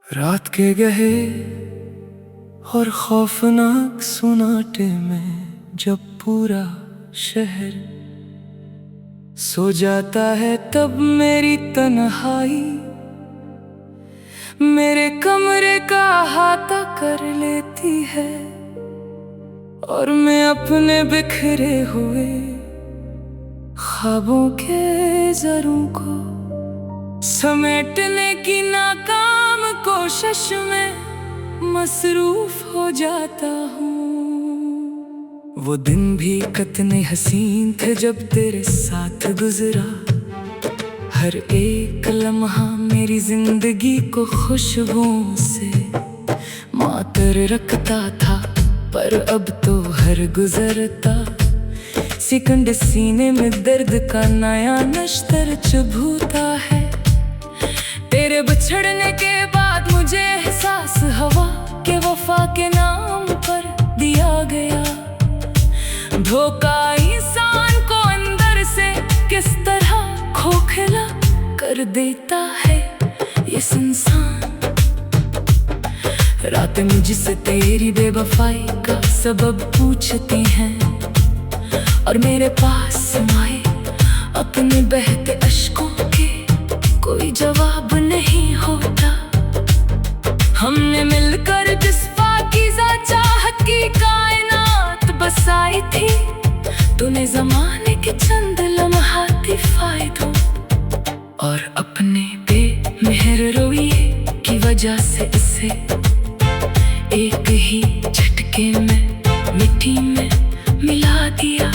रात के गहे और खौफनाक सुनाटे में जब पूरा शहर सो जाता है, तब मेरी तन्हाई मेरे कमरे का अहाता कर लेती है और मैं अपने बिखरे हुए ख्वाबों के ज़रों को समेटने की नाकाम कोशिश में मसरूफ हो जाता हूँ। वो दिन भी कितने हसीन थे जब तेरे साथ गुजरा, हर एक लम्हा मेरी जिंदगी को खुशबुओं से मातर रखता था। पर अब तो हर गुजरता सेकंड सीने में दर्द का नया नश्तर चुभूता है। तेरे बिछड़ने के बाद मुझे एहसास हवा के वफा के नाम पर दिया गया। धोखा इंसान को अंदर से किस तरह खोखला कर देता है ये संसार। रातें मुझसे तेरी बेवफाई का सबब पूछती हैं और मेरे पास समाए अपने बहते अश्कों के कोई जवाब नहीं होता। हमने मिलकर जिस पाकीज़ा चाहत की कायनात बसाई थी, तूने ज़माने के चंद लम्हाती फायदों और अपने बेमेहर रवैये की वजह से इसे एक ही झटके में मिट्टी में मिला दिया।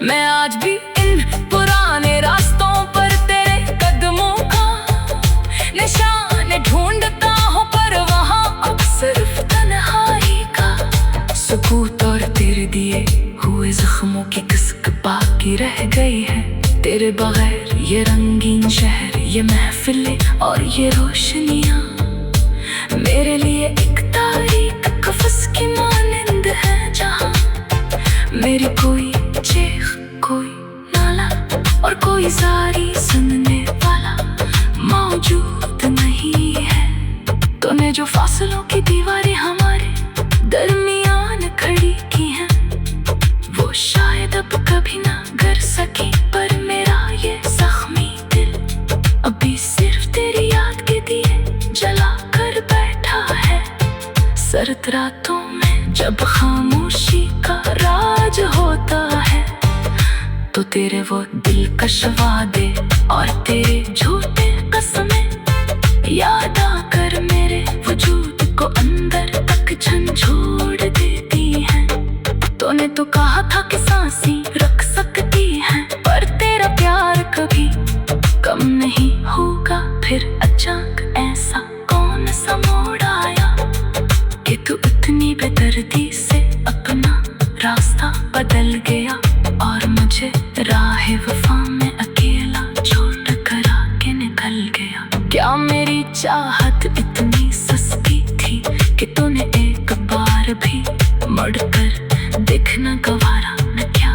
मैं आज भी इन पुराने रास्तों पर तेरे कदमों का निशान ढूंढता हूँ, पर वहाँ अब सिर्फ तन्हाई का सुकूत और तेरे दिए हुए जख्मों की किस्क बाकी रह गई है। तेरे बगैर ये रंगीन शहर, ये महफिलें और ये रोशनियाँ मेरे लिए एक तारीख कफस की मानिंद है, जहाँ मेरी कोई चीख, कोई नाला और कोई जारी सुनने वाला मौजूद नहीं है। तूने जो फासलों की दीवारें हमारे दरमियान खड़ी की हैं, वो शायद अब कभी ना गर सकी, पर मेरा ये जख्मी दिल अभी सिर्फ तेरी याद के दिए जला कर बैठा है। सर्द रातों में जब खामोशी का राज होता है, तो तेरे वो दिलकश वादे और तेरे झूठे कसमें याद आकर मेरे वजूद को अंदर तक झंझोड़ देती हैं। तूने तो कहा था कि सांसें रख सकती हैं, पर तेरा प्यार कभी कम नहीं होगा। फिर अचानक ऐसा कौन सा मोड़ आया कि तू इतनी बेदर्दी से अपना रास्ता बदल गया और मुझे राह वफा में अकेला छोड़ कर आके निकल गया। क्या मेरी चाहत इतनी सस्ती थी कि तूने एक बार भी मुड़कर देखना गवारा न क्या,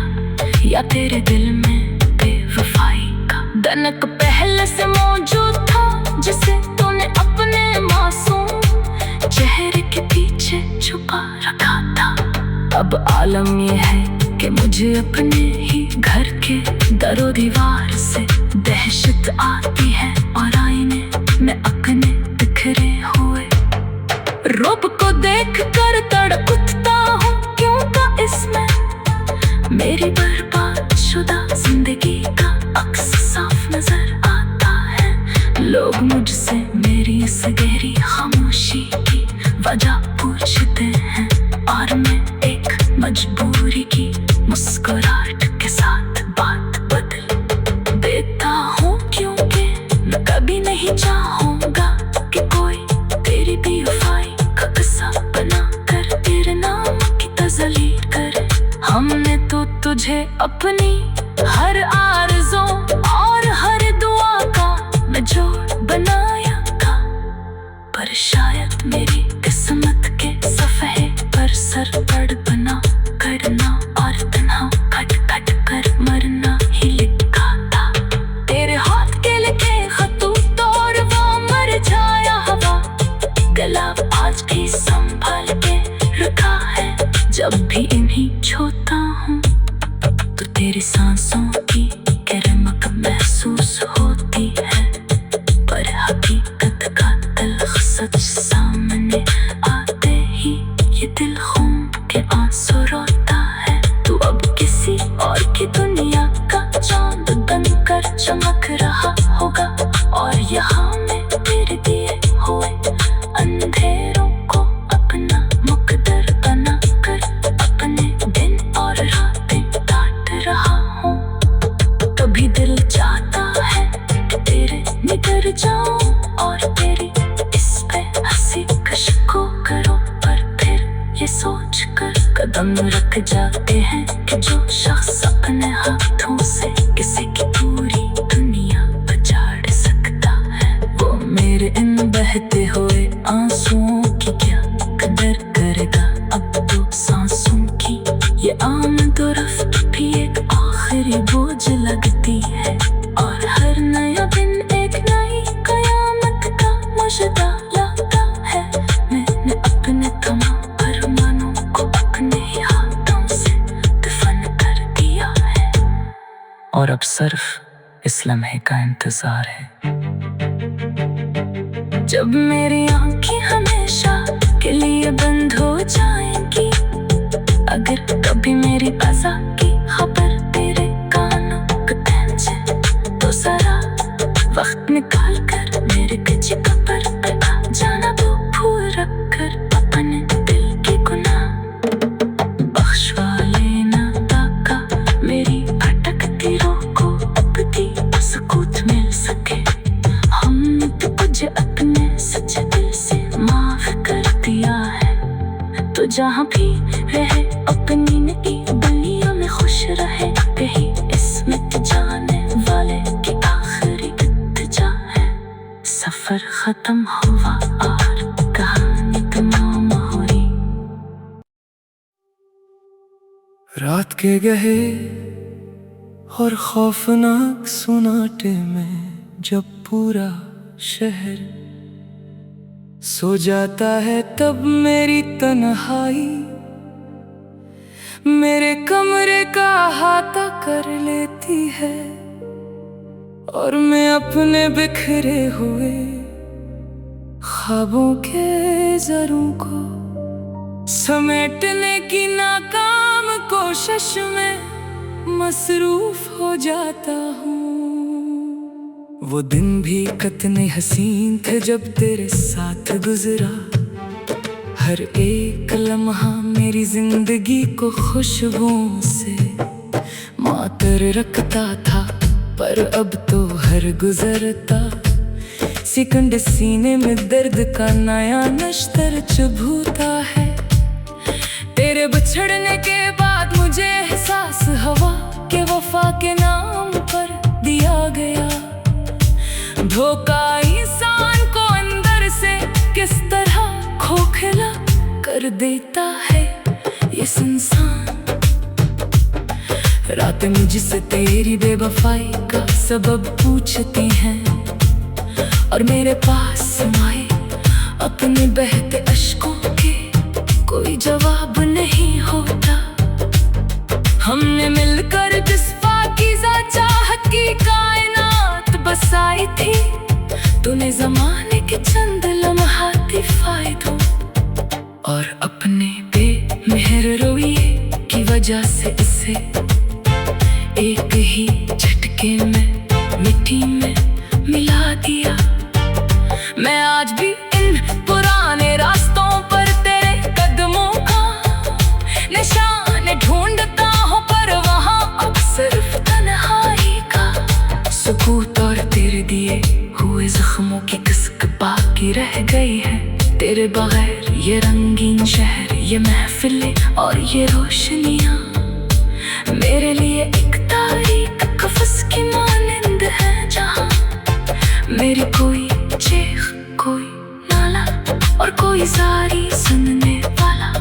या तेरे दिल में बेवफाई का दनक पहले से मौजूद था, जिसे तूने अपने मासूम चेहरे के पीछे छुपा रखा था। अब आलम ये है कि मुझे अपने ही घर के दरो दीवार से दहशत आती है और आईने में अपने बिखरे हुए रूप को देख कर तड़प उठता हूँ। क्यों का इसमें मेरी बर्बाद शुदा जिंदगी का अक्स साफ नजर आता है। लोग मुझसे मेरी इस गहरी खामोशी की वजह पूछते हैं और मैं एक मजबूरी की मुस्कुराहट के साथ बात बदल देता हूँ, क्योंकि मैं कभी नहीं चाहूँगा कि कोई तेरी बेवफाई का किस्सा बना कर तेरे नाम की तज़लील करे। हमने तो तुझे अपनी हर आरज़ू और हर दुआ का निचोड़ बनाया था, पर शायद मेरी किस्मत के सफ़हे पर सर पड़ बना करना और तन्हा खट खट कर मरना ही लिखा था। तेरे हाथ के लिखे खतूत और वो मर जाया हवा जाऊं और तेरी इस पे हंसी कशको करो, पर फिर ये सोच कर कदम रख जाते हैं कि जो शख्स अपने हाथों से किसी की पूरी दुनिया बचाड़ सकता है, वो मेरे इन बहते हुए आंसुओं की क्या कदर करेगा। अब तो सांसों की ये आमद और रफ्त भी एक आखिरी बोझ लगती है, और हर नया दिन एक नई कयामत का मुजदा लाता है। मैंने अपने तमाम अरमानों को अपने ही हाथों से दफन कर दिया है, और अब सिर्फ इस लम्हे का इंतजार है जब मेरी आंखें हमेशा के लिए बंद हो जाएंगी। अगर कभी मेरी अज़ा की खबर तेरे कानों को पहुंचे, तो जरा वक्त निकाल कर मेरे पीछे कब्र पे आ जाना। वो भूल रख कर अपने दिल की गुनाह बख्शवा लेना, ताका मेरी भटकती रूह को अपनी सुकूत मिल सके। हमने तो तुझे अपने सच्चे दिल से माफ कर दिया है, तो जहाँ भी रहे अपनी नई दुनिया में खुश रहे। कहीं इसमें जाने वाले की आखिरी इत्तिजा है, सफर खत्म हुआ और कहानी तमाम हुई। रात के गहे और खौफनाक सुनाटे में जब पूरा शहर सो जाता है, तब मेरी तन्हाई मेरे कमरे का अहाता कर लेती है, और मैं अपने बिखरे हुए ख्वाबों के ज़रों को समेटने की नाकाम कोशिश में मसरूफ हो जाता हूँ। वो दिन भी कितने हसीन थे जब तेरे साथ गुजरा, हर एक लम्हा मेरी जिंदगी को खुशबुओं से मातर रखता था। पर अब तो हर गुजरता सेकंड सीने में दर्द का नया नश्तर चुभूता है। तेरे बिछड़ने के बाद मुझे एहसास हवा के वफा के नाम पर दिया गया। धोखा इंसान को अंदर से किस तरह खोखला कर देता है ये संसार। रातें मुझसे तेरी बेवफाई का सबब पूछती हैं, और मेरे पास समाए अपने बहते अश्कों के कोई जवाब नहीं होता। हमने मिलकर जिस पाकीज़ा चाहत की कायनात बसाई थी, तूने ज़माने के चंद लम्हाती फायदों और अपने बेमेहर रवैये की वजह से इसे एक ही झटके में मिट्टी में मिला दिया। मैं आज भी इन पुराने रास्तों पर तेरे कदमों का निशान ढूंढता हूँ, पर वहाँ अब सिर्फ तन्हाई का सुकूत और तेरे दिए हुए जख्मों की किस्क बाकी रह गई है। तेरे बगैर ये रंगीन शहर, ये महफिलें और ये रोशनियाँ मेरे लिए एक तारीख कफस की मानिंद है, जहाँ मेरी कोई चीख, कोई नाला और कोई जारी सुनने वाला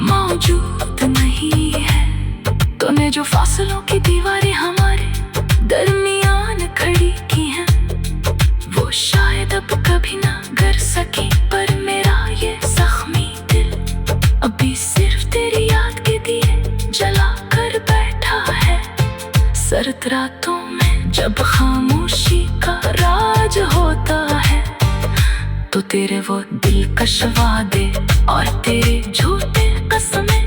मौजूद नहीं है। तूने जो फासलों की दीवारें हमारे दरमियान खड़ी की हैं, वो शायद अब कभी ना गर सकी, पर मेरा ये जख्मी दिल अभी सिर्फ तेरी याद के दिए जला कर बैठा है। सर्द रातों में जब खामोशी का राज होता है, तो तेरे वो दिलकश वादे और तेरे झूठे कसमें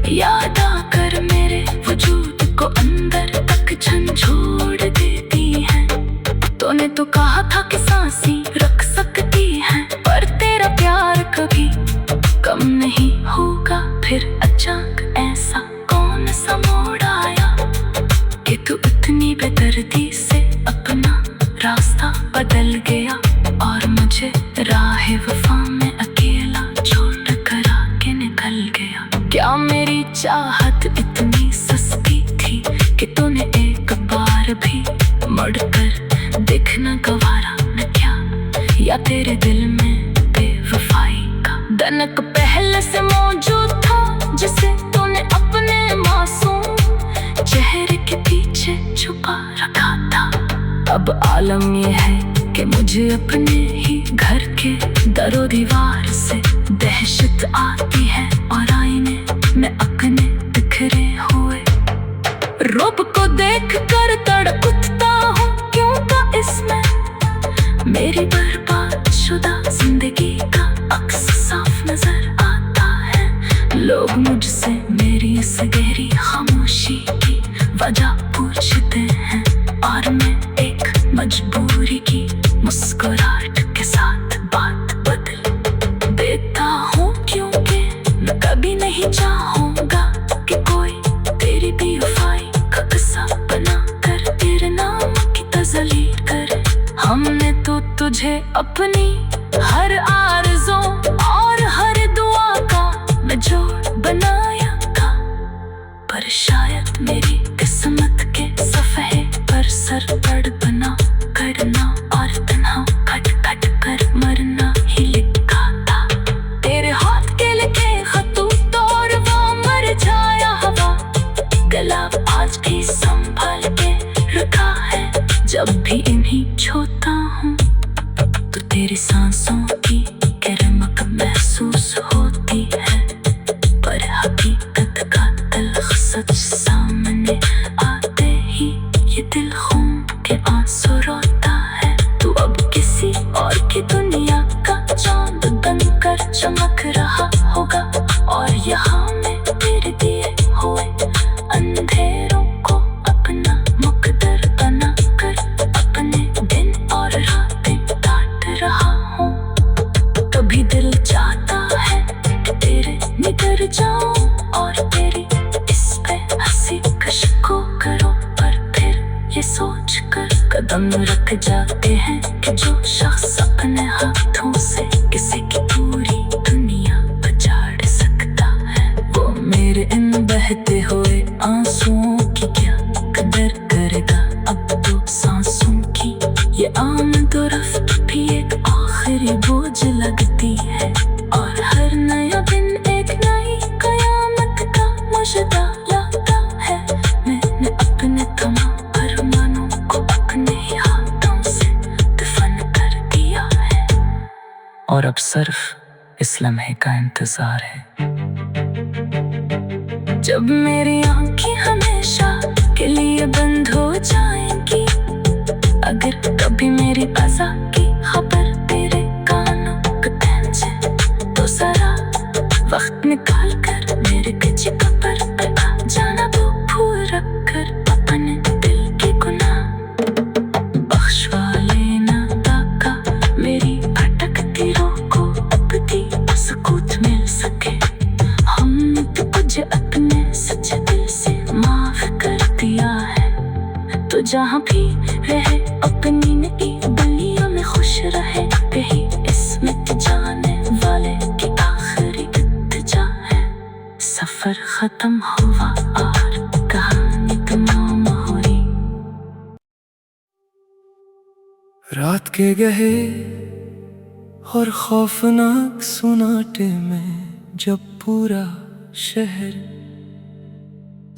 याद आकर मेरे वजूद को अंदर तक झंझोड़ देती हैं। तूने तो कहा था कि सांसें रख सकती हैं, पर तेरा प्यार कभी कम नहीं होगा। फिर अचानक ऐसा कौन सा मोड़ आया कि तू इतनी बेदर्दी से अपना रास्ता बदल गया। गया और मुझे राह वफा में अकेला छोड़ कर आके निकल गया। क्या मेरी चाहत इतनी सस्ती थी कि तूने एक बार भी मुड़कर देखना गवारा न क्या? या तेरे दिल में बेवफाई का दनक पहले से मौजूद था, जिसे तूने अपने मासूम चेहरे के पीछे छुपा रखा था? अब आलम ये है कि मुझे अपने ही घर के दरो दीवार से दहशत आती है और आईने में अपने बिखरे हुए रूप को देख कर तड़प उठता हूँ। क्यों का इसमें मेरी बर्बाद शुदा जिंदगी का अक्स साफ नजर आता है। लोग मुझसे मेरी इस गहरी खामोशी की वजह पूछते हैं और मैं एक मजबूरी की मुस्कुराहट के साथ बात बदल देता हूँ, क्योंकि मैं कभी नहीं चाहूँगा कि कोई तेरी बेवफाई का किस्सा बना कर तेरे नाम की तजलील करे। हमने तो तुझे अपनी हर आरज़ू और हर दुआ का निचोड़ बनाया था, पर शायद मेरी किस्मत के सफ़े पर सर पड़ बना करना और तन्हा खट खट कर मरना ही लिखा था। तेरे हाथ के लिखे खतूत और वो मर जाया हवा गला आज भी संभाल के रखा है। जब भी इन्हीं छूता हूँ तो तेरी सांसों की करमक महसूस होती है, पर हकीकत का तल्ख सच सामने आते ही ये दिल खून के आंसू रोता है। तू अब किसी और की दुनिया का चांद बनकर चमक रहा होगा और यहाँ मैं तेरे दिए हुए अंधेरों को अपना मुकद्दर बना कर अपने दिन और रातें काट रहा हूँ। कभी दिल चाहता है कि तेरे निकर जाऊं और तेरी इस पे हंसी कशको करो, पर फिर ये सोच कर कदम रख जाते हैं कि जो शख्स अपने हाथों से किसी की पूरी दुनिया बचाड़ सकता है, वो मेरे इन बहते हुए आंसुओं की क्या कदर करेगा? अब तो सांसों की ये आमद और रफ्त भी एक आखिरी बोझ लगती है, और हर नया दिन एक नई कयामत का मुजदा लाता है। मैंने अपने तमाम अरमानों को अपने ही हाथों से दफन कर दिया है, और अब सिर्फ इस लम्हे का इंतजार है जब मेरी आंखें हमेशा के लिए बंद हो जाएंगी। अगर कभी मेरी अज़ा की खबर तेरे कानों को पहुंचे तो जरा वक्त निकाल कर मेरे पीछे कब्र पे आ जाना। वो भूल रख कर अपने दिल के गुनाह बख्शवा लेना, ताका मेरी भटकती रूह को अबदी सुकून मिल सके। हमने तो तुझे अपने सच्चे दिल से माफ कर दिया है, तो जहाँ भी रहे अपनी नई दुनिया में खुश रहे। कहीं इसमें जाने वाले की आखिरी इल्तिजा है, सफर खत्म हुआ और कहानी तमाम हुई। रात के गहे और खौफनाक सुनाटे में जब पूरा शहर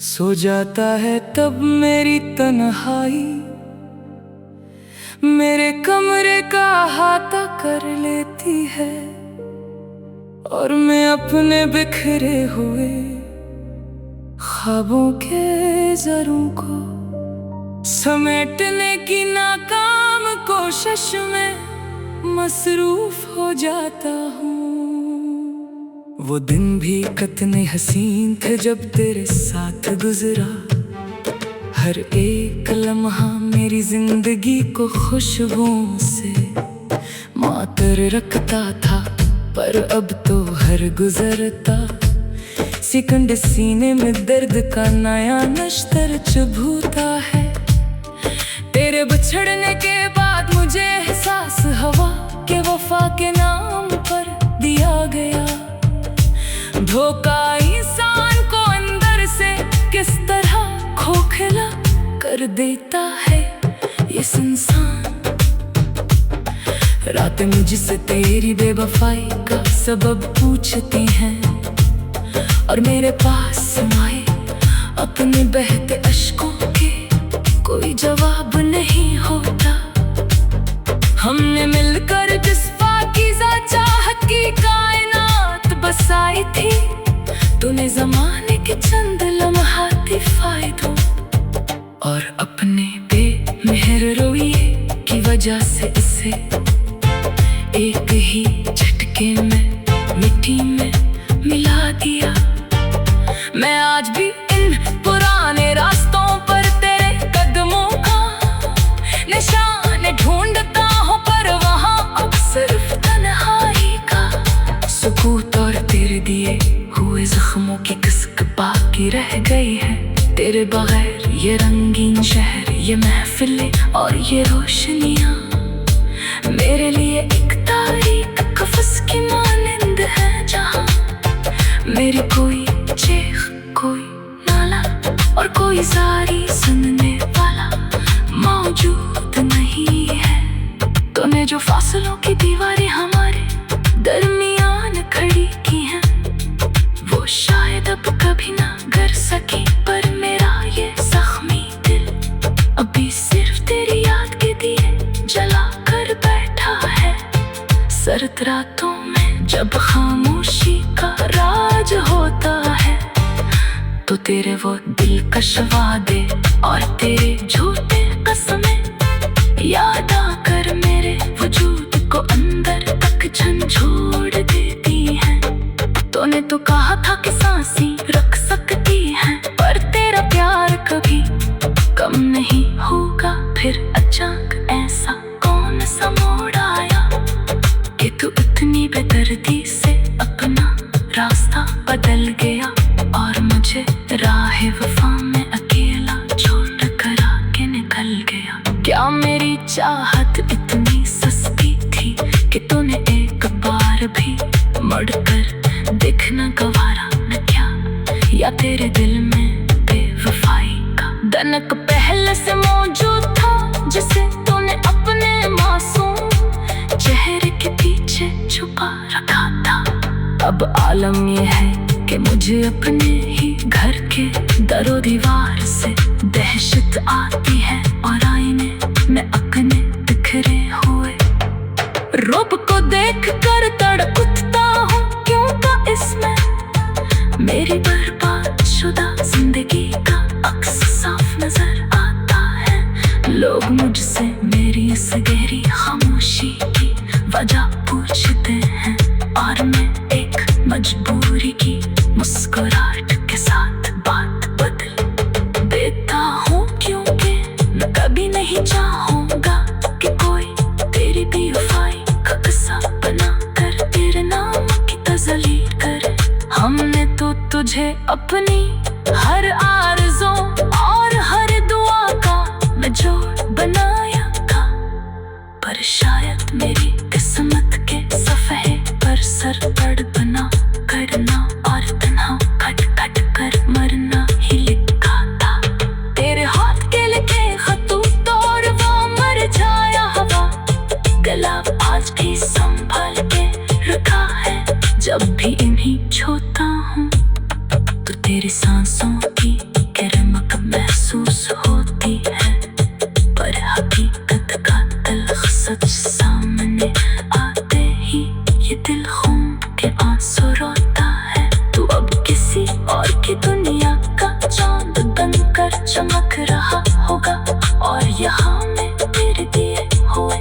सो जाता है, तब मेरी तन्हाई मेरे कमरे का अहाता कर लेती है, और मैं अपने बिखरे हुए ख्वाबों के ज़रों को समेटने की नाकाम कोशिश में मसरूफ हो जाता हूँ। वो दिन भी कितने हसीन थे जब तेरे साथ गुजरा, हर एक लम्हा मेरी जिंदगी को खुशबुओं से मातर रखता था। पर अब तो हर गुजरता सेकंड सीने में दर्द का नया नश्तर चुभूता है। तेरे बिछड़ने के बाद मुझे मुझे एहसास हवा के वफा के नाम पर दिया गया। धोखा इंसान को अंदर से किस तरह खोखला कर देता है ये संसार। रातें मुझसे तेरी बेवफाई का सबब पूछती हैं, और मेरे पास समाए अपने बहते अश्कों के कोई जवाब नहीं होता। हमने मिलकर जिस पाकीज़ा चाहत की कायनात बसाई थी, तूने ज़माने के चंद लम्हाती फायदों और अपने बेमेहर रवैये की वजह से इसे एक ही झटके में मिट्टी में मिला दिया। मैं आज भी इन पुराने रास्तों पर तेरे कदमों का निशान ढूंढता हूँ, पर वहाँ अब सिर्फ तन्हाई का सुकूत और तेरे दिए हुए जख्मों की किस्क बाकी रह गई है। तेरे बगैर ये रंगीन शहर, ये महफिलें और ये रोशनियाँ मेरे लिए एक तारीख कफस की मानिंद है, जहाँ मेरी कोई चीख, कोई नाला और कोई जारी सुनने वाला मौजूद नहीं है। तूने जो फासलों की दीवारें हमारे दरमियान खड़ी की हैं, वो शायद अब कभी ना गिर सकी, पर मेरा ये जख्मी दिल अभी सिर्फ तेरी याद के दिए जला कर बैठा है। सर्द रातों में जब खामोशी का राज होता है, तो तेरे वो दिलकश वादे और तेरे झूठे कसमें याद आकर मेरे वजूद को अंदर तक झंझोड़ देती हैं। तूने तो कहा था कि सांसें रख सकती हैं, पर तेरा प्यार कभी कम नहीं होगा। फिर अचानक ऐसा कौन सा मोड़ आया कि तू इतनी बेदर्दी से अपना रास्ता बदल गया, और मुझे राह वफा में अकेला छोड़ कर आके निकल गया। क्या मेरी चाहत इतनी सस्ती थी कि तूने एक बार भी मुड़कर देखना गवारा न क्या, या तेरे दिल में बेवफाई का दनक पहले से मौजूद था, जिसे तूने अपने मासूम चेहरे के पीछे छुपा रखा था। अब आलम ये है कि मुझे अपने ही घर के दरो दीवार से दहशत आती है, और आईने में अपने बिखरे हुए रूप को देख कर तड़प उठता हूँ। क्यों का इसमें मेरी बर्बाद शुदा जिंदगी का अक्स साफ नजर आता है। लोग मुझसे मेरी इस गहरी खामोशी की वजह पूछते हैं, और मैं एक मजबूरी की मुस्कुराहट के साथ बात बदल देता हूँ, क्योंकि मैं कभी नहीं चाहूँगा कि कोई तेरी बेवफाई का किस्सा बनाकर तेरे नाम की तज़लील करे। हमने तो तुझे अपनी हर आरज़ू और हर दुआ का निचोड़ बनाया था, पर शायद मेरी किस्मत के सफ़े पर सर तड़पना, करना और तन्हा खट खट कर मरना ही लिखा था। तेरे हाथ के लिखे खतूत और वो मर जाया हवा, गला आज भी संभाल के रखा है। जब भी इन्हीं छूता हूँ तो तेरी सांसों की गर्मक महसूस होती है, पर हकीकत का तल्ख सच सामने आते ही ये दिल खून के आंसू रोता है। तू अब किसी और की दुनिया का चांद बनकर चमक रहा होगा, और यहाँ मैं तेरे दिए हुए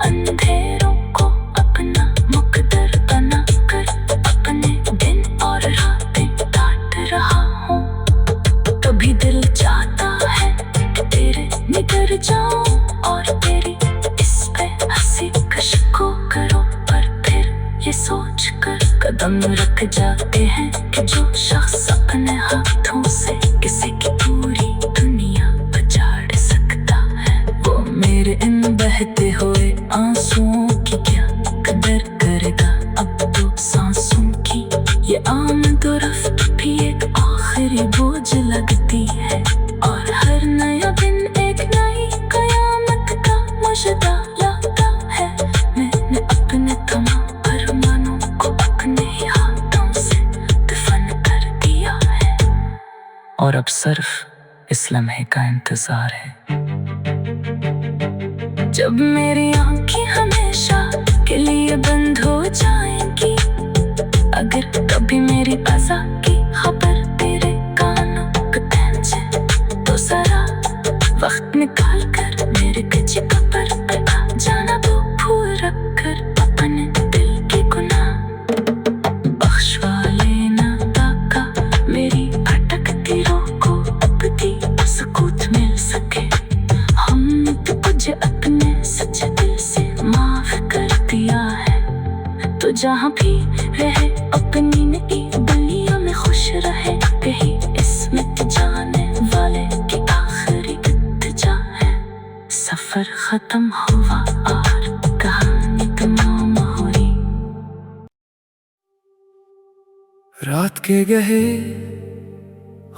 अंधेरों को अपना मुकद्दर बना कर अपने दिन और रातें काट रहा हूँ। कभी दिल चाहता है कि तेरे निकर जाऊं और तेरी इस पे हंसी कशको करो, पर फिर ये सोच कर कदम रख जाते हैं कि जो शख्स अपने हाथों से किसी की पूरी दुनिया बचाड़ सकता है, वो मेरे इन बहते हुए आंसुओं की क्या कदर करेगा अब तो सांसों की। ये आमद और रफ्त भी एक आखिरी बोझ लगती है, और हर नया दिन एक नई कयामत का मुजदा लाता है। मैंने अपने तमाम अरमानों को अपने ही हाथों से दफन कर दिया है, और अब सिर्फ इस लम्हे का इंतजार है जब मेरी आंखें हमेशा के लिए बंद हो जाएंगी। अगर कभी मेरी अज़ा की खबर तेरे कानों को पहुंचे तो जरा वक्त निकाल कर मेरे कच्ची कब्र पे आ जाना। वो भूल रख कर अपने दिल के गुनाह बख्शवा लेना ताका मेरी भटकती रूह को अबदी सुकून मिल सके। हमने तो तुझे अपने सच्चे दिल से माफ कर दिया है, तो जहाँ भी रहे अपनी नई दुनिया में खुश रहे। कहीं इसमें जाने वाले की आखिरी इत्तिजा है। सफर खत्म हुआ और कहानी तमाम हुई। रात के गहे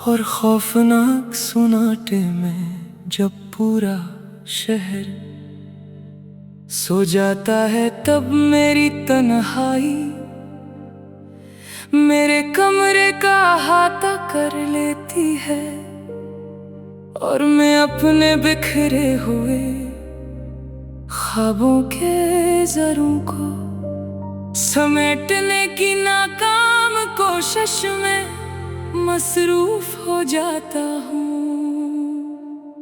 और खौफनाक सुनाटे में जब पूरा शहर सो जाता है, तब मेरी तन्हाई मेरे कमरे का अहाता कर लेती है, और मैं अपने बिखरे हुए ख्वाबों के ज़रों को समेटने की नाकाम कोशिश में मसरूफ हो जाता हूँ।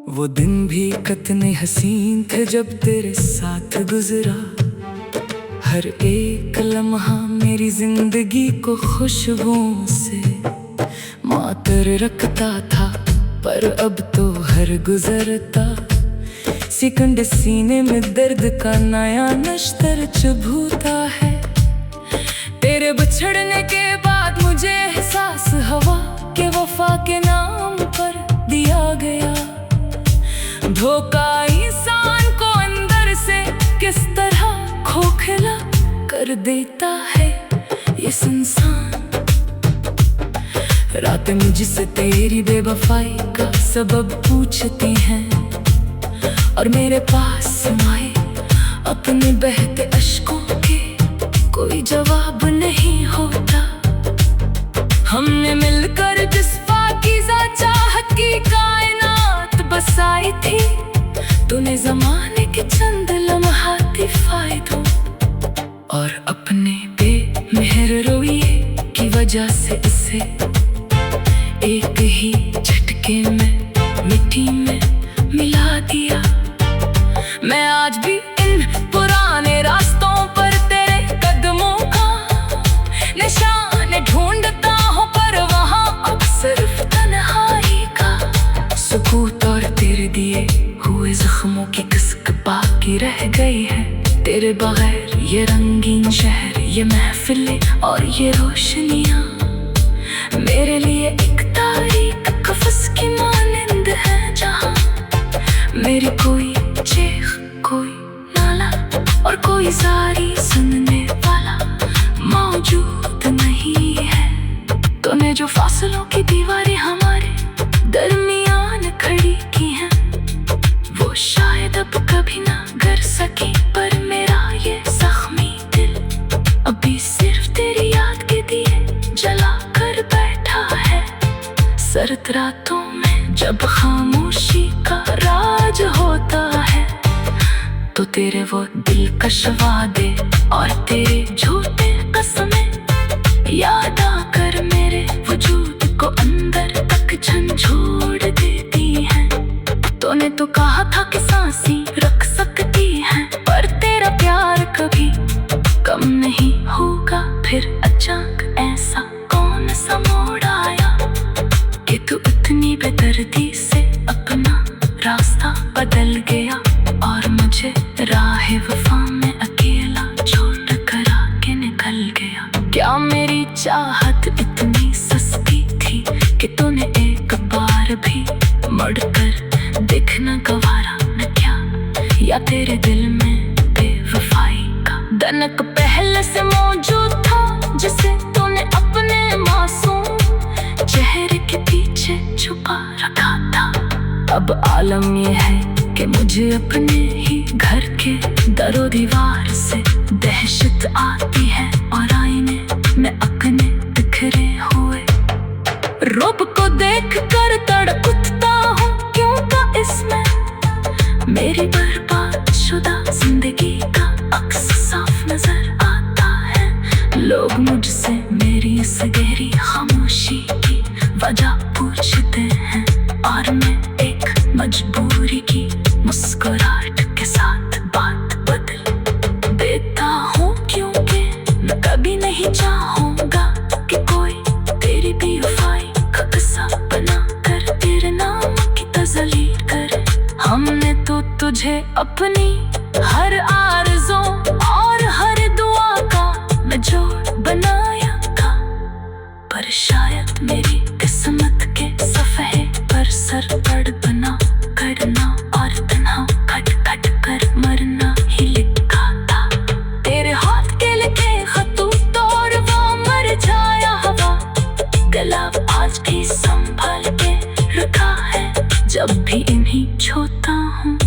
वो दिन भी कितने हसीन थे जब तेरे साथ गुजरा। हर एक लम्हा मेरी जिंदगी को खुशबुओं से मातर रखता था, पर अब तो हर गुजरता सेकंड सीने में दर्द का नया नश्तर चुभूता है। तेरे बिछड़ने के बाद मुझे एहसास हवा के वफा के नाम पर दिया गया। धोखा इंसान को अंदर से किस तरह खोखला कर देता है ये संसार। रातें मुझसे तेरी बेवफाई का सबब पूछती हैं, और मेरे पास समाए अपने बहते अश्कों के कोई जवाब नहीं होता। हमने मिलकर जिस पाकीज़ा चाहत की कायनात बसाई थी, तूने ज़माने के चंद लम्हाती फायदों और अपने बेमेहर रवैये की वजह से इसे एक ही झटके में मिट्टी में मिला दिया। मैं आज भी इन पुराने रास्तों पर तेरे कदमों का निशान ढूंढता हूँ, पर वहाँ अब सिर्फ तन्हाई का सुकूत और तेरे दिए हुए जख्मों की किस्क बाकी रह गई है। तेरे बगैर ये रंगीन शहर, ये महफिलें और ये रोशनियाँ मेरे लिए एक तारीख कफस की मानिंद है, जहाँ मेरी कोई चीख, कोई नाला और कोई जारी सुनने वाला मौजूद नहीं है। तूने जो फासलों की दीवारें हमारे दरमियान खड़ी की हैं, वो शायद अब कभी ना गिर सकी, पर मेरा ये जख्मी दिल अभी सिर्फ तेरी याद के दिए जला कर बैठा है। सर्द रातों में जब खामोशी का राज होता है, तो तेरे वो दिलकश वादे और तेरे झूठे कसमें याद आकर मेरे वजूद को अंदर तक झंझोड़ देती हैं। तूने तो कहा था कि सांसें रख सकती हैं, पर तेरा प्यार कभी कम नहीं होगा। फिर अचानक ऐसा कौन सा मोड़ आया कि तू इतनी बेदर्दी से अपना रास्ता बदल गया, और मुझे राह वफा में अकेला छोड़ कर आके निकल गया। क्या मेरी चाहत इतनी सस्ती थी कि तूने एक बार भी मुड़कर देखना गवारा न क्या? या तेरे दिल में बेवफाई का दनक पहले से मौजूद था, जिसे तूने अपने मासूम चेहरे के पीछे छुपा रखा था। अब आलम ये है कि मुझे अपने ही घर के दरो दीवार से दहशत आती है, और आईने में अपने बिखरे हुए रूप को देख कर तड़प उठता हूँ। क्यों का इसमें मेरी बर्बाद शुदा जिंदगी का अक्स साफ नजर आता है। लोग मुझसे मेरी इस गहरी खामोशी की वजह पूछते हैं, और मैं एक मजबूरी की मुस्कुराहट के साथ बात बदल देता हूँ। क्योंकि मैं कभी नहीं चाहूँगा कि कोई तेरी बेवफाई का किस्सा बना कर तेरे नाम की तजलील करे। हमने तो तुझे अपनी हर आरज़ू और हर दुआ का निचोड़ बनाया था, पर शायद मेरी किस्मत के सफ़े पर सर पड़ बना करना और तन्हा खट खट कर मरना ही लिखा था। तेरे हाथ के लिखे खतूत और वो मर जाया हवा गला आज भी संभाल के रखा है। जब भी इन्हीं छूता हूँ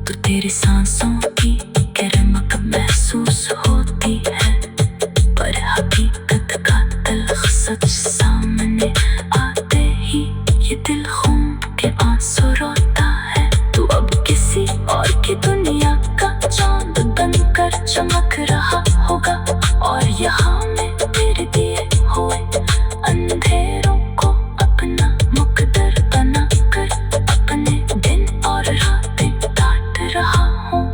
तो तेरी सांसों की करमक महसूस होती है, पर हकीकत का तल्ख सच सामने आते ही ये दिल खून के आंसू रोता है। तू अब किसी और की दुनिया का चांद बनकर चमक रहा होगा, और यहाँ मैं तेरे दिए हुए अंधेरों को अपना मुकद्दर बना कर अपने दिन और रातें काट रहा हूँ।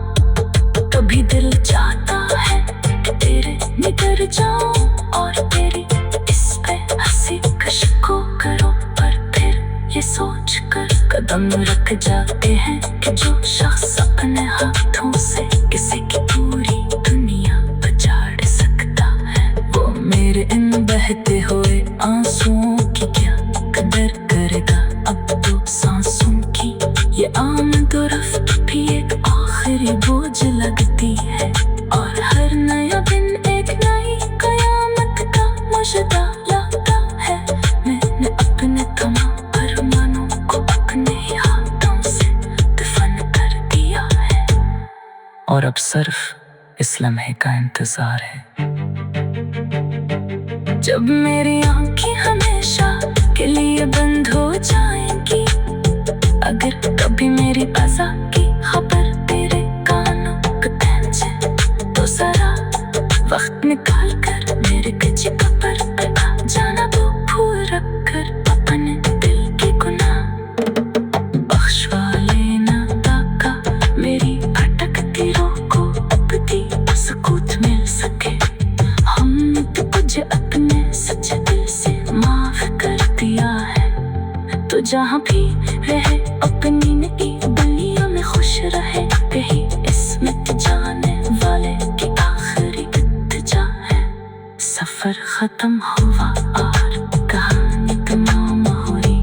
कभी दिल चाहता है कि तेरे निकर जाऊं और तेरी इस पे हंसी कशको करो, पर फिर ये सोच कर कदम रख जाते हैं कि जो शख्स अपने हाथों से किसी की पूरी दुनिया बचाड़ सकता है, वो मेरे इन बहते हुए आंसुओं की क्या कदर करेगा। अब तो सांसों की ये आमद और रफ्त भी एक आखिरी बोझ लगती है, और हर नया दिन एक नई कयामत का मुजदा लाता है। मैंने अपने तमाम अरमानों को अपने ही हाथों से दफन कर दिया है, और अब सिर्फ इस लम्हे का इंतजार है जब मेरी आंखें हमेशा के लिए बंद हो जाएंगी। अगर कभी मेरी अज़ा की खबर तेरे कानों पे पहुंचे तो जरा वक्त निकाल कर मेरे कच्ची कब्र पे आ जाना। वो भूल रख कर अपने दिल के गुनाह बख्शवा लेना, ताका मेरी भटकती रूह को अपनी सुकूत मिल सके। हमने तो तुझे अपने सच्चे दिल से माफ कर दिया है, तो जहाँ भी रहे अपनी नई दुनिया में खुश रहे। कहीं इसमें जाने वाले की आखिरी इत्तिजा है, सफर खत्म हुआ और कहानी तमाम हुई।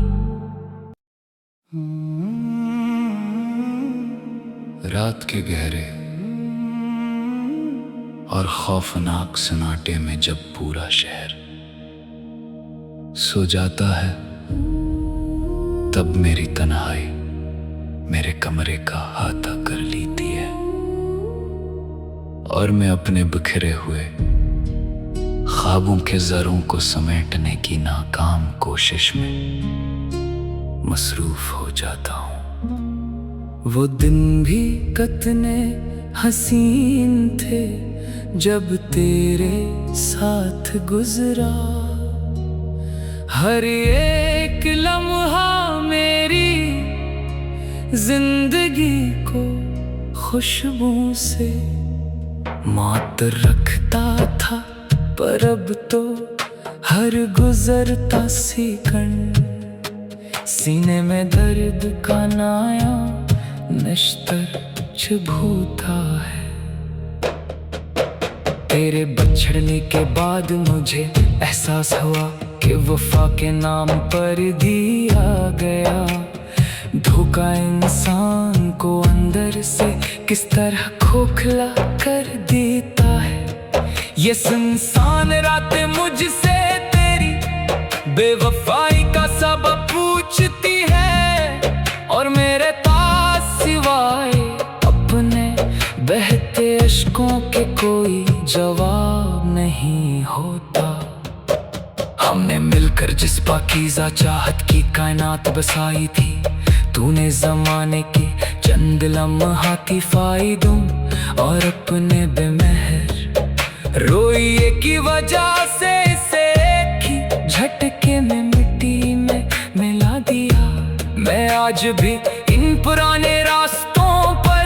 रात के गहरे और खौफनाक सन्नाटे में जब पूरा शहर सो जाता है, तब मेरी तन्हाई मेरे कमरे का अहाता कर लेती है, और मैं अपने बिखरे हुए ख्वाबों के जरों को समेटने की नाकाम कोशिश में मसरूफ हो जाता हूँ। वो दिन भी कितने हसीन थे जब तेरे साथ गुजरा, हर एक लम्हा मेरी जिंदगी को खुशबू से मातर रखता था, पर अब तो हर गुजरता सेकंड सीने में दर्द का नया निश्तर चुभूता है। तेरे बछड़ने के बाद मुझे एहसास हुआ कि वफा के नाम पर दिया गया धोखा इंसान को अंदर से किस तरह खोखला कर देता है। ये सुनसान रातें मुझसे तेरी बेवफाई का सबब पूछती है, और मेरे पास सिवाय अपने बहते अश्कों के कोई जवाब नहीं होता। हमने मिलकर जिस पाकीज़ा चाहत की कायनात बसाई थी, तूने ज़माने के चंद लम्हाती फायदों और अपने बेमहर रोइए की वजह से इसे एक ही झटके में मिट्टी में मिला दिया। मैं आज भी इन पुराने रास्तों पर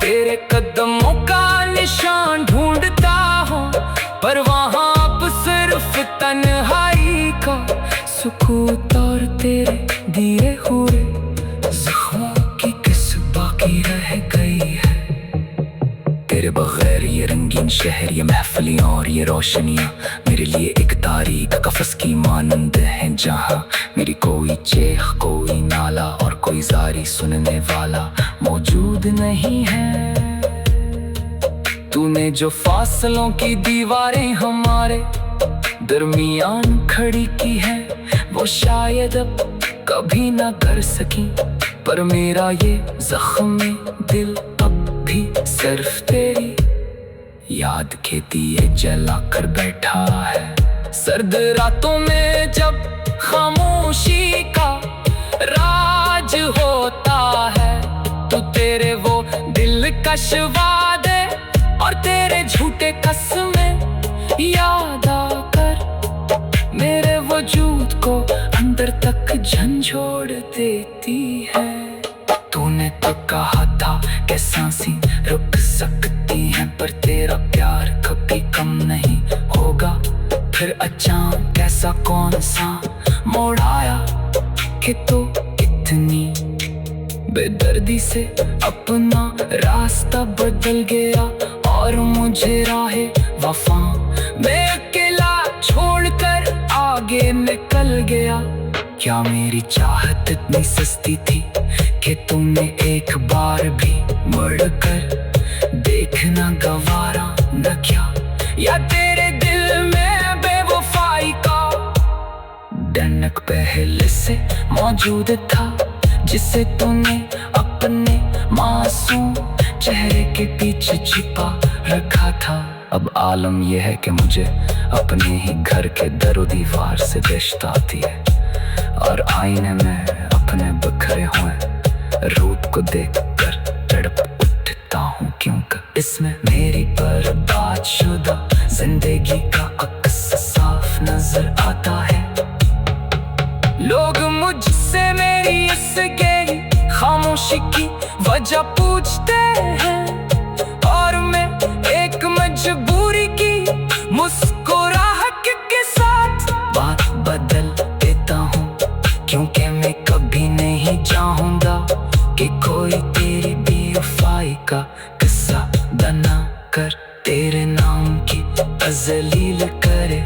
तेरे कदमों का निशान ढूंढता हूँ, पर वहाँ अब सिर्फ तन्हाई का सुकूत और तेरे दिए हुए ज़ख्मों की किस बाकी रह गई है। तेरे बगैर ये रंगीन शहर, ये महफिलें और ये रोशनियाँ मेरे लिए एक तारीख कफस की मानंद हैं, जहाँ मेरी कोई चेख, कोई नाला और कोई जारी सुनने वाला मौजूद नहीं है। तूने जो फासलों की दीवारें हमारे दरमियान खड़ी की है, वो शायद अब कभी ना कर सकी, पर मेरा ये ज़ख्म दिल अब भी सिर्फ तेरी याद के दिए जला कर बैठा है। सर्द रातों में जब खामोशी का राज होता है, तो तेरे वो दिलकश वादे और तेरे झूठे कसमें याद आकर मेरे वजूद को अंदर तक झंझोड़ देती है। तूने तो कहा था कि सांसें रुक सकती हैं, पर तेरा प्यार कभी कम नहीं होगा। फिर अचानक ऐसा कौन सा मोड़ आया कि तो इतनी बेदर्दी से अपना रास्ता बदल गया, और मुझे राहे वफा मैं अकेला छोड़कर आगे निकल गया। क्या मेरी चाहत इतनी सस्ती थी कि तुमने एक बार भी मुड़कर देखना गवारा न किया, या तेरे दिल में बेवफाई का डनक पहले से मौजूद था, जिसे तूने अपने मासूम चेहरे के पीछे छिपा रखा था। अब आलम यह है कि मुझे अपने ही घर के दरो दीवार से दहशत आती है, और आईने में अपने बिखरे हुए रूप को देखकर तड़प उठता हूँ, क्योंकि इसमें मेरी बर्बाद शुदा जिंदगी का अक्स साफ नजर आता है। लोग मुझसे मेरी इस गहरी खामोशी की वजह पूछते हैं, और मैं एक मजबूरी की मुस्कुराहट के साथ बात बदल देता हूँ, क्योंकि मैं कभी नहीं चाहूँगा कि कोई तेरी बेवफाई का किस्सा बना कर तेरे नाम की तज़लील करे।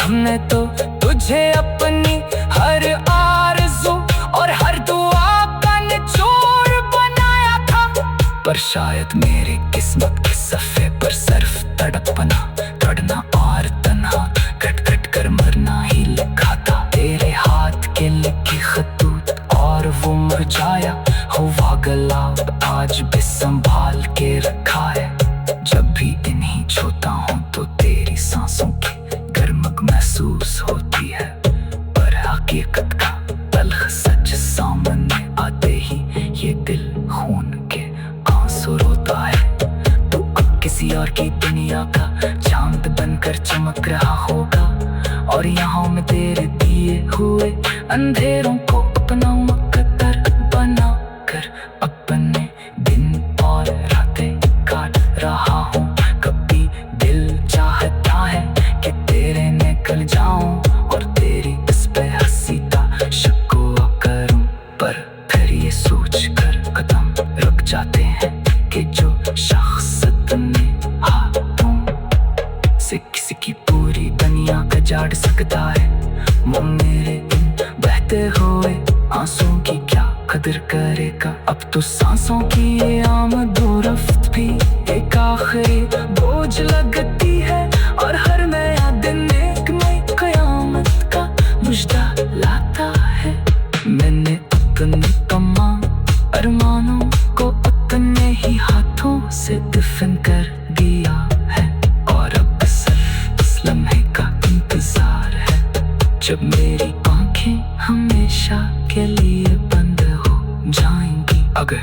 हमने तो तुझे अपनी हर आरज़ू और हर दुआ का निचोड़ बनाया था, पर शायद मेरी किस्मत के सफ़े पर सिर्फ तड़पना, तड़ना और तन्हा कट कट कर मरना ही लिखा था। तेरे हाथ के लिखे खतूत और वो मुरझाया हुआ गुलाब आज भी संभाल के रखा है। जब भी इन्हीं छूता हूँ तो तेरी सांसों की गर्मक महसूस होती है, पर हकीकत का तल्ख सच सामने आते ही ये दिल खून के आंसू रोता है। तू अब किसी और की दुनिया का चांद बनकर चमक रहा होगा, और यहाँ मैं तेरे दिए हुए अंधेरों को अपना मुकद्दर बना कर अपने दिन और रातें काट रहा हूँ। कभी दिल चाहता है कि तेरे निकल जाऊं और तेरी इस पे हंसी का शिकवा करूं, पर फिर ये सोच कर कदम रुक जाते हैं कि जो शख्स तुमने हाथों से किसी की पूरी दुनिया का जाड़ सकता है, वो मेरे इन बहते हुए आंसू की क्या कदर करेगा। अब तो सांसों की ये आमद और रफ्त भी एक आखिरी बोझ लगती है, और हर नया दिन एक नई कयामत का मुजदा लाता है। मैंने अपने तमाम अरमानों को अपने ही हाथों से दफन कर दिया है, और अब सिर्फ इस लम्हे का इंतजार है जब मेरी आंखें हमेशा के लिए बंद हो जाएंगी। अगर